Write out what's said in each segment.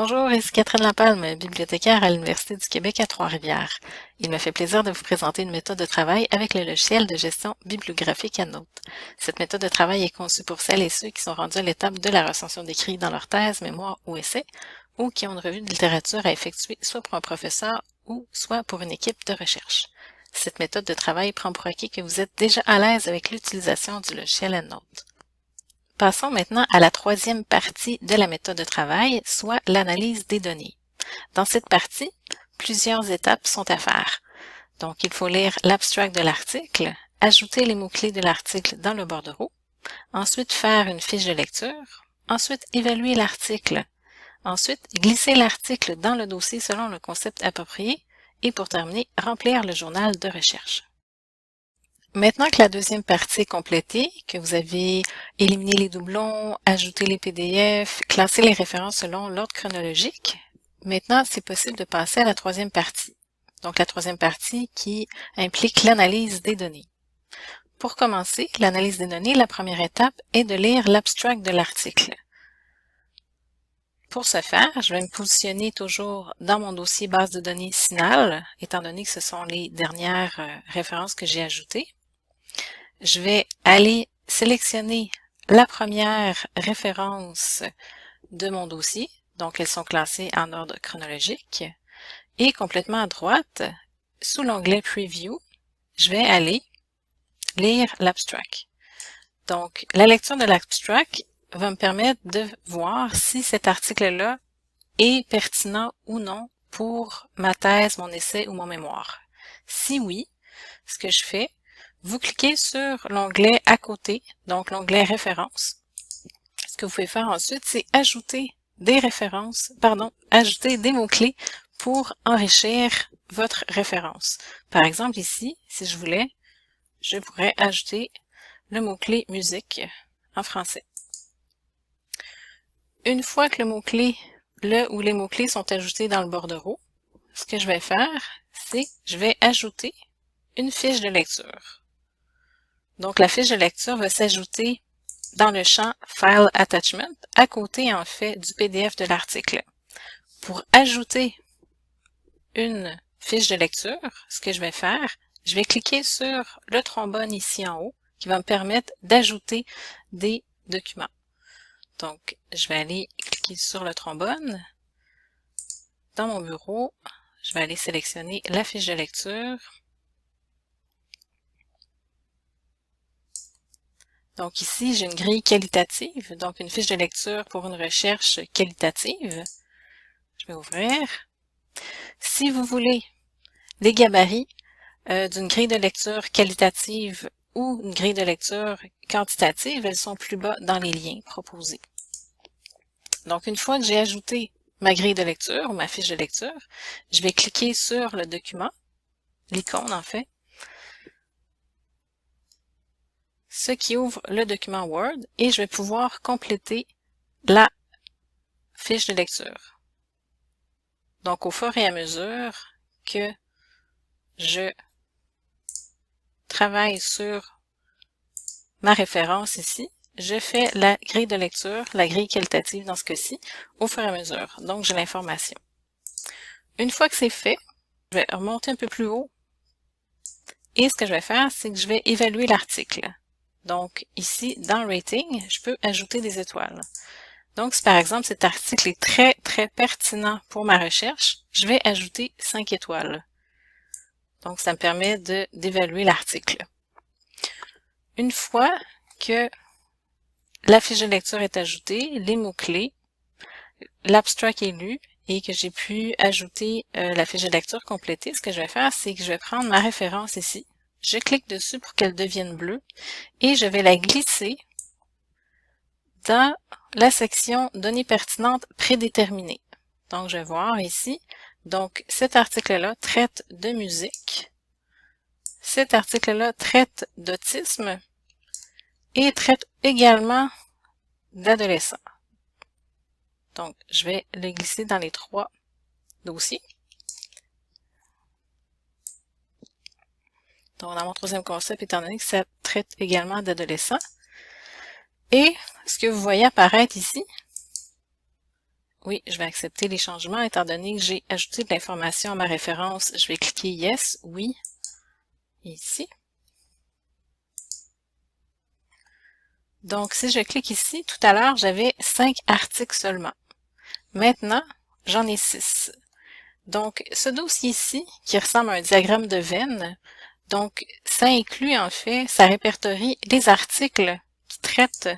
Bonjour, ici Catherine Lapalme, bibliothécaire à l'Université du Québec à Trois-Rivières. Il me fait plaisir de vous présenter une méthode de travail avec le logiciel de gestion bibliographique Endnote. Cette méthode de travail est conçue pour celles et ceux qui sont rendus à l'étape de la recension d'écrits dans leur thèse, mémoire ou essai, ou qui ont une revue de littérature à effectuer soit pour un professeur ou soit pour une équipe de recherche. Cette méthode de travail prend pour acquis que vous êtes déjà à l'aise avec l'utilisation du logiciel Endnote. Passons maintenant à la troisième partie de la méthode de travail, soit l'analyse des données. Dans cette partie, plusieurs étapes sont à faire. Donc, il faut lire l'abstract de l'article, ajouter les mots-clés de l'article dans le bordereau, ensuite faire une fiche de lecture, ensuite évaluer l'article, ensuite glisser l'article dans le dossier selon le concept approprié et pour terminer, remplir le journal de recherche. Maintenant que la deuxième partie est complétée, que vous avez éliminé les doublons, ajouté les PDF, classé les références selon l'ordre chronologique, maintenant c'est possible de passer à la troisième partie. Donc la troisième partie qui implique l'analyse des données. Pour commencer, l'analyse des données, la première étape est de lire l'abstract de l'article. Pour ce faire, je vais me positionner toujours dans mon dossier base de données CINAHL, étant donné que ce sont les dernières références que j'ai ajoutées. Je vais aller sélectionner la première référence de mon dossier, donc elles sont classées en ordre chronologique, et complètement à droite, sous l'onglet Preview, je vais aller lire l'abstract. Donc, la lecture de l'abstract va me permettre de voir si cet article-là est pertinent ou non pour ma thèse, mon essai ou mon mémoire. Si oui, ce que je fais, vous cliquez sur l'onglet à côté, donc l'onglet références. Ce que vous pouvez faire ensuite, c'est ajouter des références, ajouter des mots-clés pour enrichir votre référence. Par exemple, ici, si je voulais, je pourrais ajouter le mot-clé musique en français. Une fois que le ou les mots-clés sont ajoutés dans le bordereau, ce que je vais faire, c'est je vais ajouter une fiche de lecture. Donc, la fiche de lecture va s'ajouter dans le champ File Attachment, à côté, en fait, du PDF de l'article. Pour ajouter une fiche de lecture, ce que je vais faire, je vais cliquer sur le trombone ici en haut, qui va me permettre d'ajouter des documents. Donc, je vais aller cliquer sur le trombone. Dans mon bureau, je vais aller sélectionner la fiche de lecture. Donc ici, j'ai une grille qualitative, donc une fiche de lecture pour une recherche qualitative. Je vais ouvrir. Si vous voulez les gabarits d'une grille de lecture qualitative ou une grille de lecture quantitative, elles sont plus bas dans les liens proposés. Donc une fois que j'ai ajouté ma grille de lecture ou ma fiche de lecture, je vais cliquer sur le document, l'icône en fait, ce qui ouvre le document Word et je vais pouvoir compléter la fiche de lecture. Donc, au fur et à mesure que je travaille sur ma référence ici, je fais la grille de lecture, la grille qualitative dans ce cas-ci, au fur et à mesure. Donc, j'ai l'information. Une fois que c'est fait, je vais remonter un peu plus haut et ce que je vais faire, c'est que je vais évaluer l'article. Donc, ici, dans Rating, je peux ajouter des étoiles. Donc, si par exemple cet article est très, très pertinent pour ma recherche, je vais ajouter 5 étoiles. Donc, ça me permet d'évaluer l'article. Une fois que la fiche de lecture est ajoutée, les mots-clés, l'abstract est lu et que j'ai pu ajouter la fiche de lecture complétée, ce que je vais faire, c'est que je vais prendre ma référence ici. Je clique dessus pour qu'elle devienne bleue et je vais la glisser dans la section données pertinentes prédéterminées. Donc, je vais voir ici. Donc, cet article-là traite de musique. Cet article-là traite d'autisme et traite également d'adolescents. Donc, je vais le glisser dans les 3 dossiers. Donc, dans mon troisième concept, étant donné que ça traite également d'adolescents. Et ce que vous voyez apparaître ici, Oui, je vais accepter les changements étant donné que j'ai ajouté de l'information à ma référence. Je vais cliquer Yes, oui, ici. Donc, si je clique ici, tout à l'heure, j'avais 5 articles seulement. Maintenant, j'en ai 6. Donc, ce dossier-ci, qui ressemble à un diagramme de veine, donc, ça inclut en fait, ça répertorie les articles qui traitent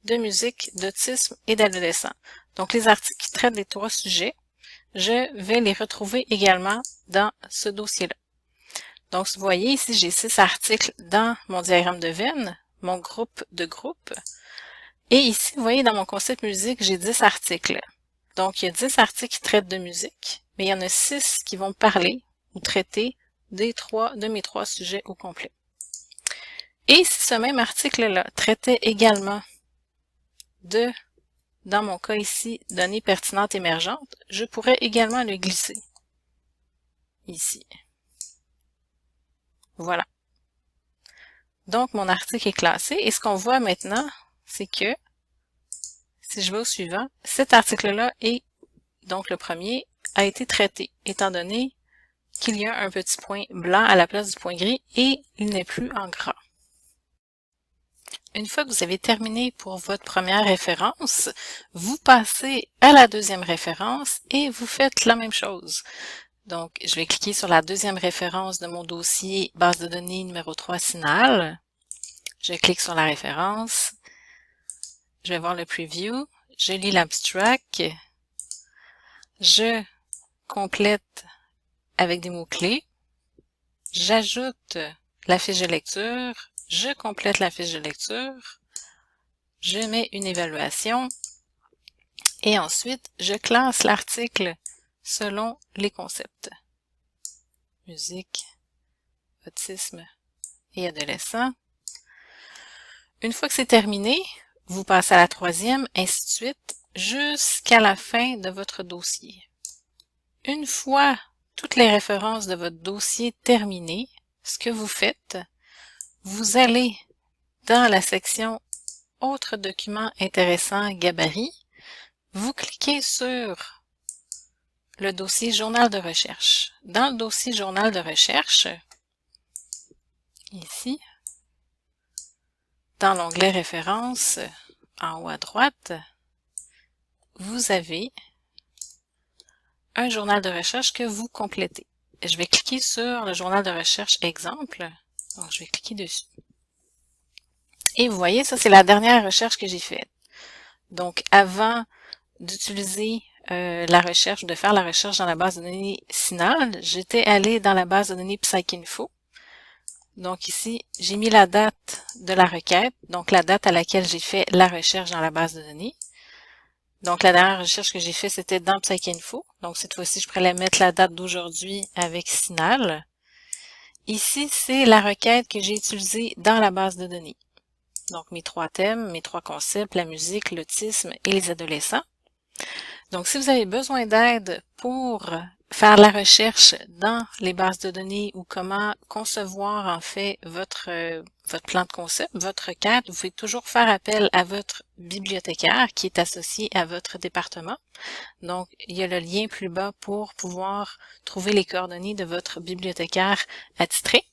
de musique, d'autisme et d'adolescents. Donc, les articles qui traitent des 3 sujets, je vais les retrouver également dans ce dossier-là. Donc, vous voyez ici, j'ai 6 articles dans mon diagramme de veine, mon groupe de groupes. Et ici, vous voyez, dans mon concept musique, j'ai 10 articles. Donc, il y a 10 articles qui traitent de musique, mais il y en a 6 qui vont parler ou traiter de mes 3 sujets au complet. Et si ce même article-là traitait également dans mon cas ici, données pertinentes émergentes, je pourrais également le glisser ici. Voilà. Donc, mon article est classé et ce qu'on voit maintenant, c'est que, si je vais au suivant, cet article-là est, donc le premier, a été traité, étant donné qu'il y a un petit point blanc à la place du point gris et il n'est plus en gras. Une fois que vous avez terminé pour votre première référence, vous passez à la deuxième référence et vous faites la même chose. Donc, je vais cliquer sur la deuxième référence de mon dossier base de données numéro 3 CINAHL. Je clique sur la référence. Je vais voir le preview. Je lis l'abstract. Je complète avec des mots-clés. J'ajoute la fiche de lecture. Je complète la fiche de lecture. Je mets une évaluation. Et ensuite, je classe l'article selon les concepts. Musique, autisme et adolescent. Une fois que c'est terminé, vous passez à la troisième, ainsi de suite, jusqu'à la fin de votre dossier. Une fois toutes les références de votre dossier terminées, ce que vous faites, vous allez dans la section « Autres documents intéressants, gabarit », vous cliquez sur le dossier « Journal de recherche ». Dans le dossier « Journal de recherche », ici, dans l'onglet « Références », en haut à droite, vous avez un journal de recherche que vous complétez. Je vais cliquer sur le journal de recherche exemple. Donc, je vais cliquer dessus. Et vous voyez, ça, c'est la dernière recherche que j'ai faite. Donc, avant d'utiliser la recherche, de faire la recherche dans la base de données CINAHL, j'étais allée dans la base de données PsycInfo. Donc ici, j'ai mis la date de la requête, donc la date à laquelle j'ai fait la recherche dans la base de données. Donc la dernière recherche que j'ai faite, c'était dans PsycInfo. Donc cette fois-ci, je pourrais mettre la date d'aujourd'hui avec CINAHL. Ici, c'est la requête que j'ai utilisée dans la base de données. Donc mes 3 thèmes, mes 3 concepts, la musique, l'autisme et les adolescents. Donc si vous avez besoin d'aide pour faire la recherche dans les bases de données ou comment concevoir en fait votre plan de concept, votre requête, vous pouvez toujours faire appel à votre bibliothécaire qui est associé à votre département. Donc, il y a le lien plus bas pour pouvoir trouver les coordonnées de votre bibliothécaire attitré.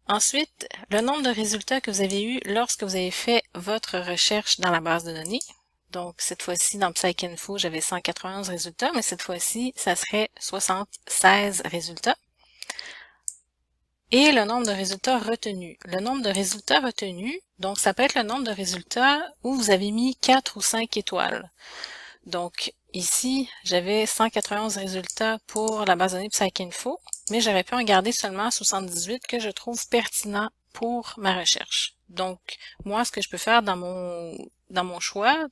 Ensuite, le nombre de résultats que vous avez eu lorsque vous avez fait votre recherche dans la base de données. Donc, cette fois-ci, dans PsycInfo, j'avais 191 résultats, mais cette fois-ci, ça serait 76 résultats. Et le nombre de résultats retenus. Le nombre de résultats retenus, donc ça peut être le nombre de résultats où vous avez mis 4 ou 5 étoiles. Donc, ici, j'avais 191 résultats pour la base de données PsycInfo, mais j'aurais pu en garder seulement 78 que je trouve pertinents pour ma recherche. Donc, moi, ce que je peux faire dans mon choix,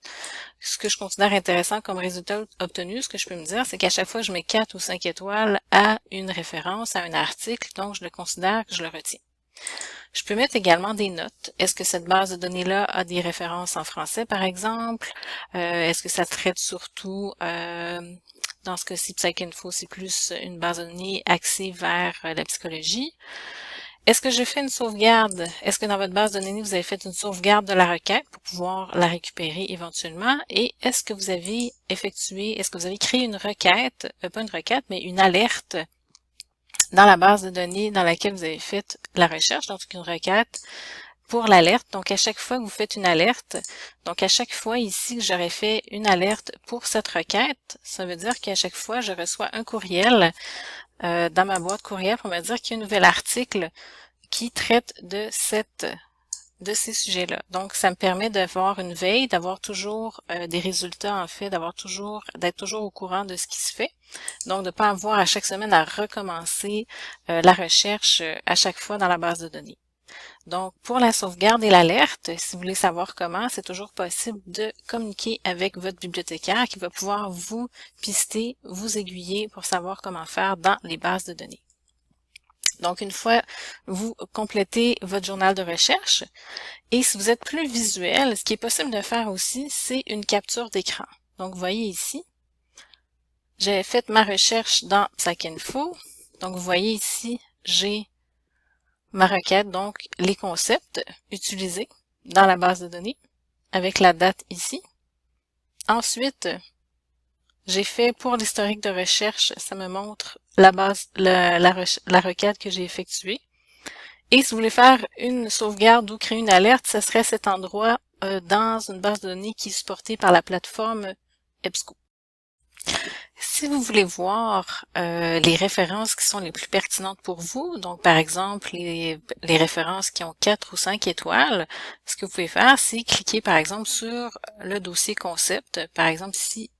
ce que je considère intéressant comme résultat obtenu, ce que je peux me dire, c'est qu'à chaque fois, je mets 4 ou 5 étoiles à une référence, à un article, donc je le considère que je le retiens. Je peux mettre également des notes. Est-ce que cette base de données-là a des références en français, par exemple? Est-ce que ça traite surtout, dans ce cas-ci, PsycInfo, c'est plus une base de données axée vers la psychologie? Est-ce que je fais une sauvegarde? Est-ce que dans votre base de données, vous avez fait une sauvegarde de la requête pour pouvoir la récupérer éventuellement? Et est-ce que vous avez créé une requête, pas une requête, mais une alerte dans la base de données dans laquelle vous avez fait la recherche, donc une requête pour l'alerte. Donc, à chaque fois que vous faites une alerte, donc à chaque fois ici que j'aurais fait une alerte pour cette requête, ça veut dire qu'à chaque fois, je reçois un courriel dans ma boîte courriel pour me dire qu'il y a un nouvel article qui traite de ces sujets-là. Donc, ça me permet d'avoir une veille, d'avoir toujours des résultats, en fait, d'être toujours au courant de ce qui se fait. Donc, de ne pas avoir à chaque semaine à recommencer la recherche à chaque fois dans la base de données. Donc, pour la sauvegarde et l'alerte, si vous voulez savoir comment, c'est toujours possible de communiquer avec votre bibliothécaire qui va pouvoir vous pister, vous aiguiller pour savoir comment faire dans les bases de données. Donc, une fois vous complétez votre journal de recherche, et si vous êtes plus visuel, ce qui est possible de faire aussi, c'est une capture d'écran. Donc, vous voyez ici, j'ai fait ma recherche dans PsycInfo. Donc, vous voyez ici, j'ai ma requête, donc les concepts utilisés dans la base de données, avec la date ici. Ensuite, j'ai fait pour l'historique de recherche, ça me montre la requête que j'ai effectuée. Et si vous voulez faire une sauvegarde ou créer une alerte, ce serait cet endroit dans une base de données qui est supportée par la plateforme EBSCO. Si vous voulez voir les références qui sont les plus pertinentes pour vous, donc par exemple les références qui ont 4 ou 5 étoiles, ce que vous pouvez faire, c'est cliquer par exemple sur le dossier concept, par exemple ici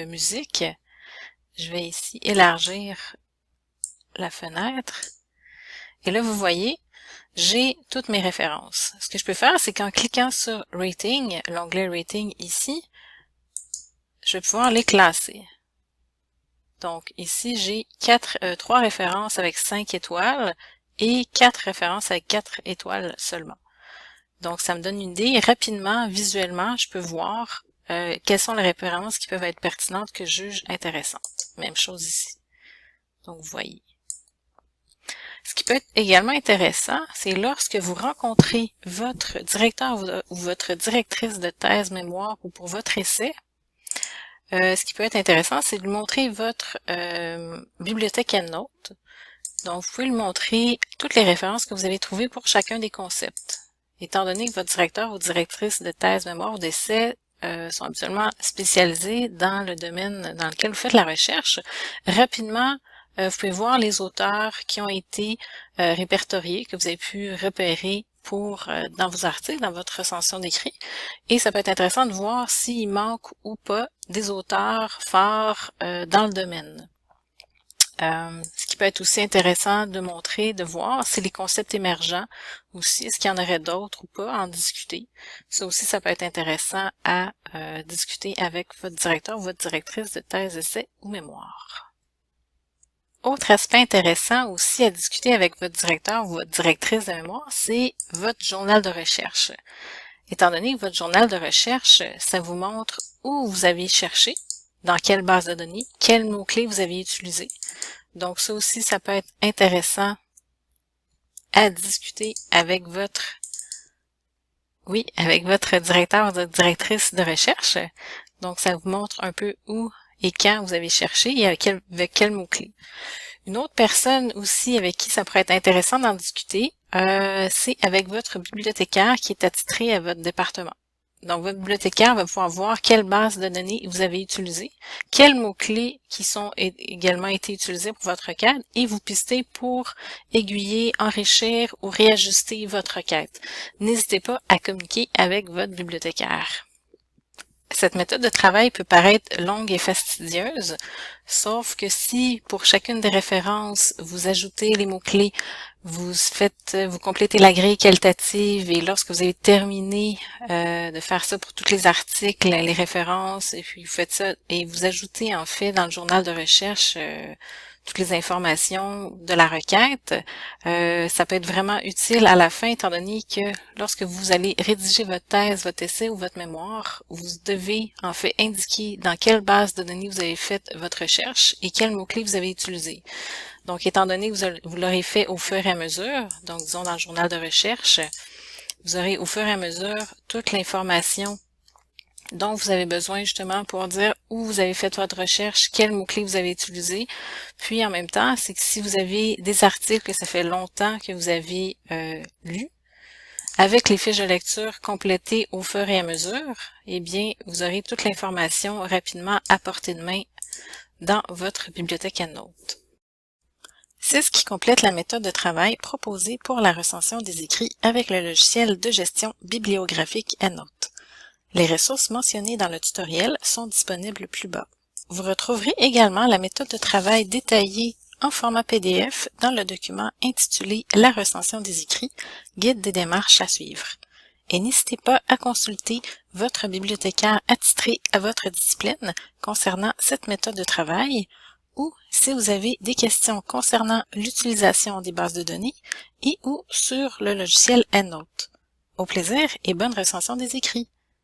musique. Je vais ici élargir la fenêtre. Et là, vous voyez, j'ai toutes mes références. Ce que je peux faire, c'est qu'en cliquant sur Rating, l'onglet Rating ici, je vais pouvoir les classer. Donc ici, j'ai 3 références avec 5 étoiles et 4 références avec 4 étoiles seulement. Donc ça me donne une idée. Rapidement, visuellement, je peux voir quelles sont les références qui peuvent être pertinentes que je juge intéressantes. Même chose ici. Donc vous voyez. Ce qui peut être également intéressant, c'est lorsque vous rencontrez votre directeur ou votre directrice de thèse, mémoire ou pour votre essai, ce qui peut être intéressant, c'est de lui montrer votre bibliothèque EndNote. Donc, vous pouvez lui montrer toutes les références que vous avez trouvées pour chacun des concepts. Étant donné que votre directeur ou directrice de thèse, mémoire ou d'essai sont habituellement spécialisés dans le domaine dans lequel vous faites la recherche, rapidement, vous pouvez voir les auteurs qui ont été répertoriés, que vous avez pu repérer pour dans vos articles, dans votre recension d'écrit. Et ça peut être intéressant de voir s'il manque ou pas des auteurs forts dans le domaine. Ce qui peut être aussi intéressant de montrer, de voir, c'est les concepts émergents aussi. Est-ce qu'il y en aurait d'autres ou pas, en discuter. Ça aussi, ça peut être intéressant à discuter avec votre directeur ou votre directrice de thèse, essai ou mémoire. Autre aspect intéressant aussi à discuter avec votre directeur ou votre directrice de mémoire, c'est votre journal de recherche. Étant donné que votre journal de recherche, ça vous montre où vous avez cherché, dans quelle base de données, quels mots-clés vous avez utilisés. Donc ça aussi, ça peut être intéressant à discuter avec votre directeur ou votre directrice de recherche. Donc ça vous montre un peu où et quand vous avez cherché et avec quel mot-clé. Une autre personne aussi avec qui ça pourrait être intéressant d'en discuter, c'est avec votre bibliothécaire qui est attitré à votre département. Donc, votre bibliothécaire va pouvoir voir quelle base de données vous avez utilisée, quels mots-clés qui sont également été utilisés pour votre requête et vous pister pour aiguiller, enrichir ou réajuster votre requête. N'hésitez pas à communiquer avec votre bibliothécaire. Cette méthode de travail peut paraître longue et fastidieuse, sauf que si pour chacune des références, vous ajoutez les mots-clés, vous complétez la grille qualitative et lorsque vous avez terminé de faire ça pour tous les articles, les références, et puis vous faites ça et vous ajoutez en fait dans le journal de recherche toutes les informations de la requête, ça peut être vraiment utile à la fin, étant donné que lorsque vous allez rédiger votre thèse, votre essai ou votre mémoire, vous devez en fait indiquer dans quelle base de données vous avez fait votre recherche et quels mots-clés vous avez utilisés. Donc, étant donné que vous l'aurez fait au fur et à mesure, donc disons dans le journal de recherche, vous aurez au fur et à mesure toute l'information dont vous avez besoin justement pour dire où vous avez fait votre recherche, quels mots-clés vous avez utilisés. Puis en même temps, c'est que si vous avez des articles que ça fait longtemps que vous avez lus, avec les fiches de lecture complétées au fur et à mesure, eh bien, vous aurez toute l'information rapidement à portée de main dans votre bibliothèque EndNote. C'est ce qui complète la méthode de travail proposée pour la recension des écrits avec le logiciel de gestion bibliographique EndNote. Les ressources mentionnées dans le tutoriel sont disponibles plus bas. Vous retrouverez également la méthode de travail détaillée en format PDF dans le document intitulé « La recension des écrits, guide des démarches à suivre ». Et n'hésitez pas à consulter votre bibliothécaire attitré à votre discipline concernant cette méthode de travail ou si vous avez des questions concernant l'utilisation des bases de données et ou sur le logiciel EndNote. Au plaisir et bonne recension des écrits!